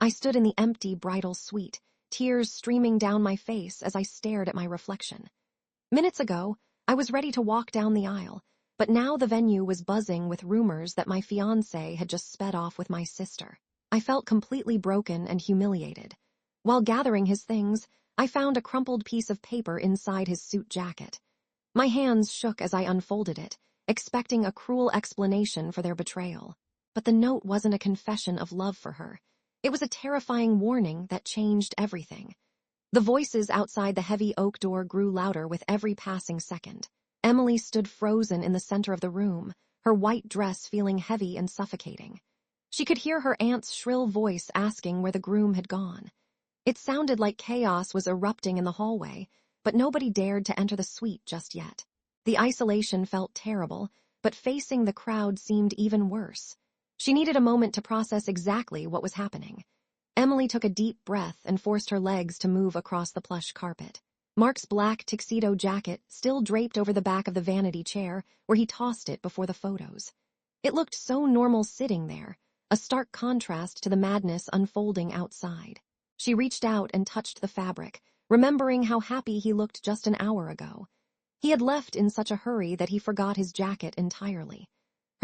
I stood in the empty bridal suite, tears streaming down my face as I stared at my reflection. Minutes ago, I was ready to walk down the aisle, but now the venue was buzzing with rumors that my fiancé had just sped off with my sister. I felt completely broken and humiliated. While gathering his things, I found a crumpled piece of paper inside his suit jacket. My hands shook as I unfolded it, expecting a cruel explanation for their betrayal. But the note wasn't a confession of love for her. It was a terrifying warning that changed everything. The voices outside the heavy oak door grew louder with every passing second. Emily stood frozen in the center of the room, her white dress feeling heavy and suffocating. She could hear her aunt's shrill voice asking where the groom had gone. It sounded like chaos was erupting in the hallway, but nobody dared to enter the suite just yet. The isolation felt terrible, but facing the crowd seemed even worse. She needed a moment to process exactly what was happening. Emily took a deep breath and forced her legs to move across the plush carpet. Mark's black tuxedo jacket still draped over the back of the vanity chair where he tossed it before the photos. It looked so normal sitting there, a stark contrast to the madness unfolding outside. She reached out and touched the fabric, remembering how happy he looked just an hour ago. He had left in such a hurry that he forgot his jacket entirely.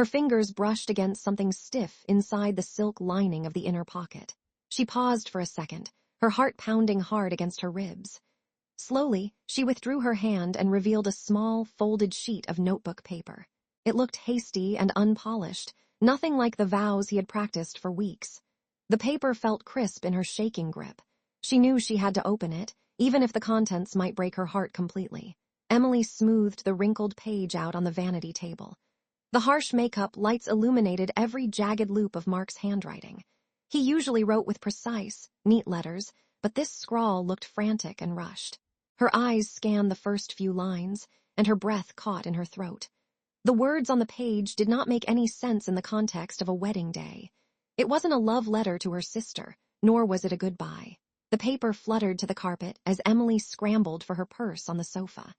Her fingers brushed against something stiff inside the silk lining of the inner pocket. She paused for a second, her heart pounding hard against her ribs. Slowly, she withdrew her hand and revealed a small, folded sheet of notebook paper. It looked hasty and unpolished, nothing like the vows he had practiced for weeks. The paper felt crisp in her shaking grip. She knew she had to open it, even if the contents might break her heart completely. Emily smoothed the wrinkled page out on the vanity table. The harsh makeup lights illuminated every jagged loop of Mark's handwriting. He usually wrote with precise, neat letters, but this scrawl looked frantic and rushed. Her eyes scanned the first few lines, and her breath caught in her throat. The words on the page did not make any sense in the context of a wedding day. It wasn't a love letter to her sister, nor was it a goodbye. The paper fluttered to the carpet as Emily scrambled for her purse on the sofa.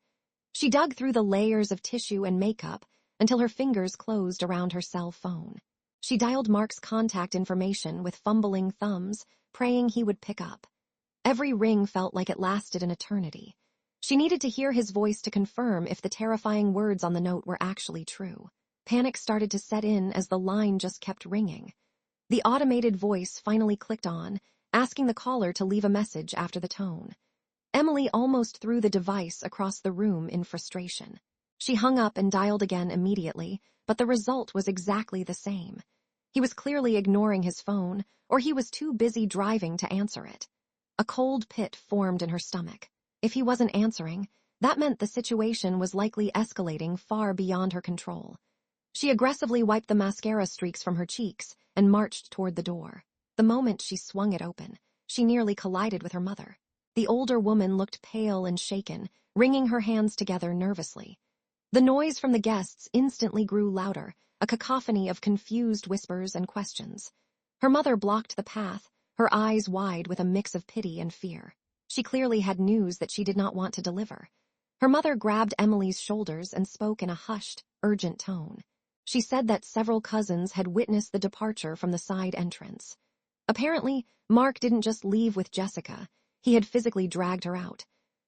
She dug through the layers of tissue and makeup until her fingers closed around her cell phone. She dialed Mark's contact information with fumbling thumbs, praying he would pick up. Every ring felt like it lasted an eternity. She needed to hear his voice to confirm if the terrifying words on the note were actually true. Panic started to set in as the line just kept ringing. The automated voice finally clicked on, asking the caller to leave a message after the tone. Emily almost threw the device across the room in frustration. She hung up and dialed again immediately, but the result was exactly the same. He was clearly ignoring his phone, or he was too busy driving to answer it. A cold pit formed in her stomach. If he wasn't answering, that meant the situation was likely escalating far beyond her control. She aggressively wiped the mascara streaks from her cheeks and marched toward the door. The moment she swung it open, she nearly collided with her mother. The older woman looked pale and shaken, wringing her hands together nervously. The noise from the guests instantly grew louder, a cacophony of confused whispers and questions. Her mother blocked the path, her eyes wide with a mix of pity and fear. She clearly had news that she did not want to deliver. Her mother grabbed Emily's shoulders and spoke in a hushed, urgent tone. She said that several cousins had witnessed the departure from the side entrance. Apparently, Mark didn't just leave with Jessica, he had physically dragged her out.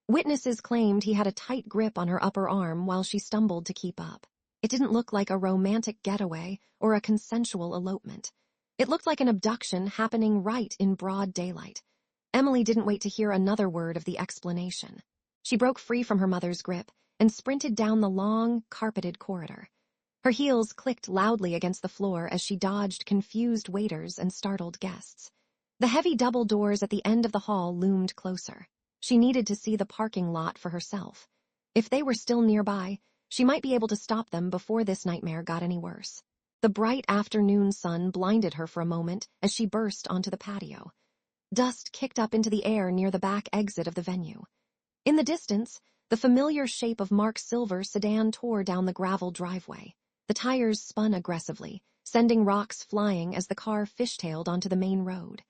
Witnesses claimed he had a tight grip on her upper arm while she stumbled to keep up. It didn't look like a romantic getaway or a consensual elopement. It looked like an abduction happening right in broad daylight. Emily didn't wait to hear another word of the explanation. She broke free from her mother's grip and sprinted down the long, carpeted corridor. Her heels clicked loudly against the floor as she dodged confused waiters and startled guests. The heavy double doors at the end of the hall loomed closer. She needed to see the parking lot for herself. If they were still nearby, she might be able to stop them before this nightmare got any worse. The bright afternoon sun blinded her for a moment as she burst onto the patio. Dust kicked up into the air near the back exit of the venue. In the distance, the familiar shape of Mark's silver sedan tore down the gravel driveway. The tires spun aggressively, sending rocks flying as the car fishtailed onto the main road.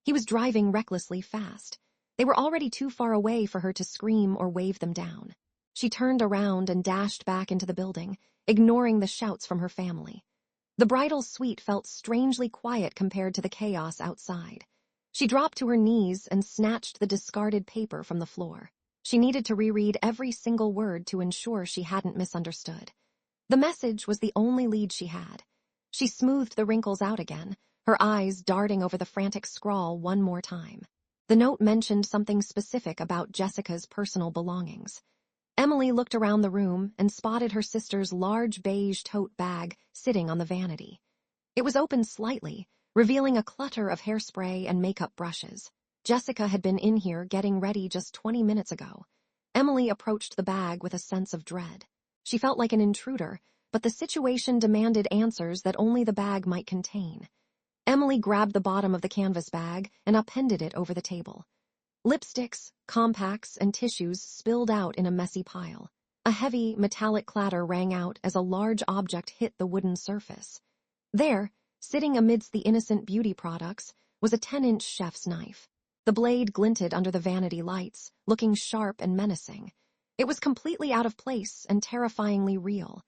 He was driving recklessly fast. They were already too far away for her to scream or wave them down. She turned around and dashed back into the building, ignoring the shouts from her family. The bridal suite felt strangely quiet compared to the chaos outside. She dropped to her knees and snatched the discarded paper from the floor. She needed to reread every single word to ensure she hadn't misunderstood. The message was the only lead she had. She smoothed the wrinkles out again, her eyes darting over the frantic scrawl one more time. The note mentioned something specific about Jessica's personal belongings. Emily looked around the room and spotted her sister's large beige tote bag sitting on the vanity. It was open slightly, revealing a clutter of hairspray and makeup brushes. Jessica had been in here getting ready just 20 minutes ago. Emily approached the bag with a sense of dread. She felt like an intruder, but the situation demanded answers that only the bag might contain. Emily grabbed the bottom of the canvas bag and appended it over the table. Lipsticks, compacts, and tissues spilled out in a messy pile. A heavy, metallic clatter rang out as a large object hit the wooden surface. There, sitting amidst the innocent beauty products, was a 10-inch chef's knife. The blade glinted under the vanity lights, looking sharp and menacing. It was completely out of place and terrifyingly real.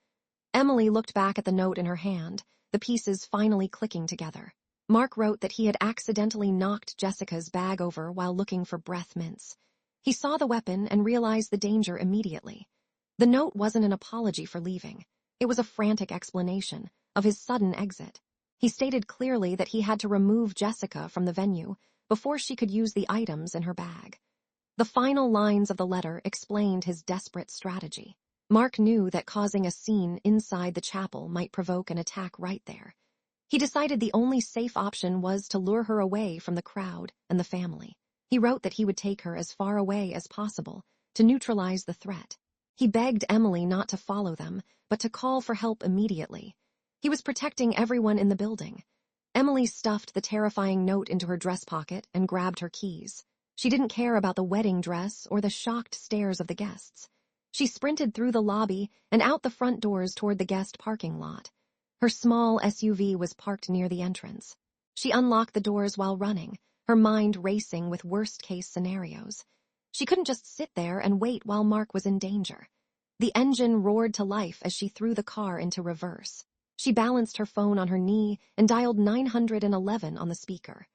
Emily looked back at the note in her hand, the pieces finally clicking together. Mark wrote that he had accidentally knocked Jessica's bag over while looking for breath mints. He saw the weapon and realized the danger immediately. The note wasn't an apology for leaving. It was a frantic explanation of his sudden exit. He stated clearly that he had to remove Jessica from the venue before she could use the items in her bag. The final lines of the letter explained his desperate strategy. Mark knew that causing a scene inside the chapel might provoke an attack right there. He decided the only safe option was to lure her away from the crowd and the family. He wrote that he would take her as far away as possible to neutralize the threat. He begged Emily not to follow them, but to call for help immediately. He was protecting everyone in the building. Emily stuffed the terrifying note into her dress pocket and grabbed her keys. She didn't care about the wedding dress or the shocked stares of the guests. She sprinted through the lobby and out the front doors toward the guest parking lot. Her small SUV was parked near the entrance. She unlocked the doors while running, her mind racing with worst-case scenarios. She couldn't just sit there and wait while Mark was in danger. The engine roared to life as she threw the car into reverse. She balanced her phone on her knee and dialed 911 on the speaker.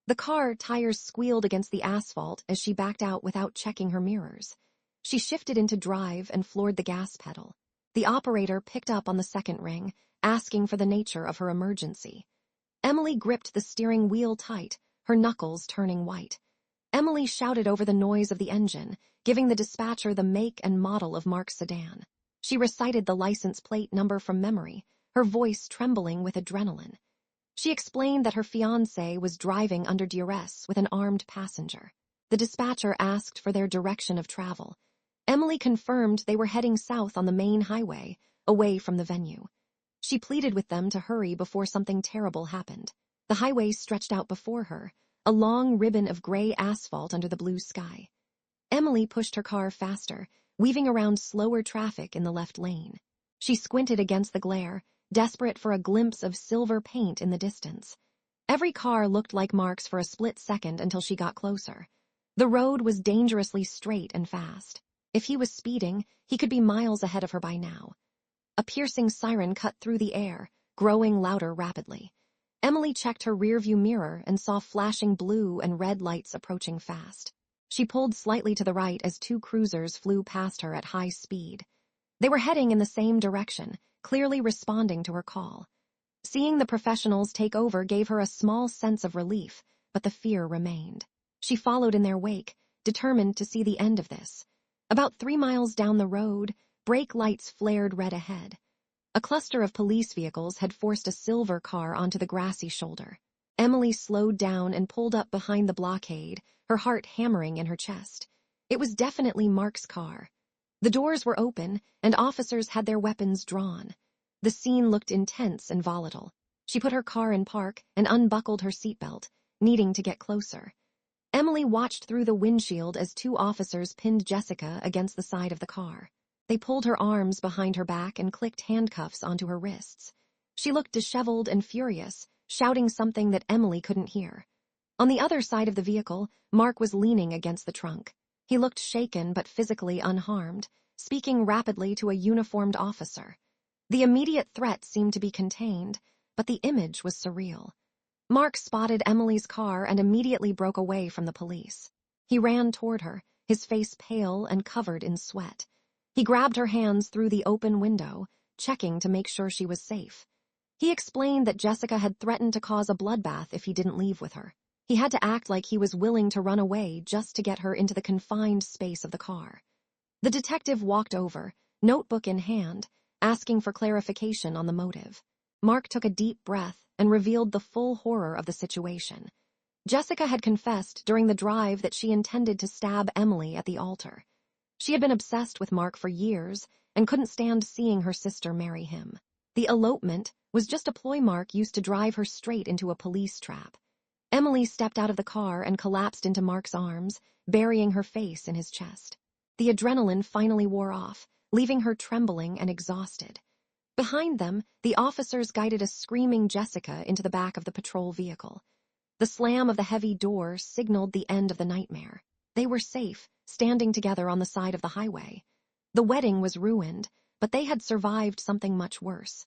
The car tires squealed against the asphalt as she backed out without checking her mirrors. She shifted into drive and floored the gas pedal. The operator picked up on the second ring, asking for the nature of her emergency. Emily gripped the steering wheel tight, her knuckles turning white. Emily shouted over the noise of the engine, giving the dispatcher the make and model of Mark's sedan. She recited the license plate number from memory, her voice trembling with adrenaline. She explained that her fiancé was driving under duress with an armed passenger. The dispatcher asked for their direction of travel. Emily confirmed they were heading south on the main highway, away from the venue. She pleaded with them to hurry before something terrible happened. The highway stretched out before her, a long ribbon of gray asphalt under the blue sky. Emily pushed her car faster, weaving around slower traffic in the left lane. She squinted against the glare, desperate for a glimpse of silver paint in the distance. Every car looked like Mark's for a split second until she got closer. The road was dangerously straight and fast. If he was speeding, he could be miles ahead of her by now. A piercing siren cut through the air, growing louder rapidly. Emily checked her rearview mirror and saw flashing blue and red lights approaching fast. She pulled slightly to the right as two cruisers flew past her at high speed. They were heading in the same direction, clearly responding to her call. Seeing the professionals take over gave her a small sense of relief, but the fear remained. She followed in their wake, determined to see the end of this. About 3 miles down the road, brake lights flared red ahead. A cluster of police vehicles had forced a silver car onto the grassy shoulder. Emily slowed down and pulled up behind the blockade, her heart hammering in her chest. It was definitely Mark's car. The doors were open, and officers had their weapons drawn. The scene looked intense and volatile. She put her car in park and unbuckled her seatbelt, needing to get closer. Emily watched through the windshield as 2 officers pinned Jessica against the side of the car. They pulled her arms behind her back and clicked handcuffs onto her wrists. She looked disheveled and furious, shouting something that Emily couldn't hear. On the other side of the vehicle, Mark was leaning against the trunk. He looked shaken but physically unharmed, speaking rapidly to a uniformed officer. The immediate threat seemed to be contained, but the image was surreal. Mark spotted Emily's car and immediately broke away from the police. He ran toward her, his face pale and covered in sweat. He grabbed her hands through the open window, checking to make sure she was safe. He explained that Jessica had threatened to cause a bloodbath if he didn't leave with her. He had to act like he was willing to run away just to get her into the confined space of the car. The detective walked over, notebook in hand, asking for clarification on the motive. Mark took a deep breath and revealed the full horror of the situation. Jessica had confessed during the drive that she intended to stab Emily at the altar. She had been obsessed with Mark for years and couldn't stand seeing her sister marry him. The elopement was just a ploy Mark used to drive her straight into a police trap. Emily stepped out of the car and collapsed into Mark's arms, burying her face in his chest. The adrenaline finally wore off, leaving her trembling and exhausted. Behind them, the officers guided a screaming Jessica into the back of the patrol vehicle. The slam of the heavy door signaled the end of the nightmare. They were safe, standing together on the side of the highway. The wedding was ruined, but they had survived something much worse.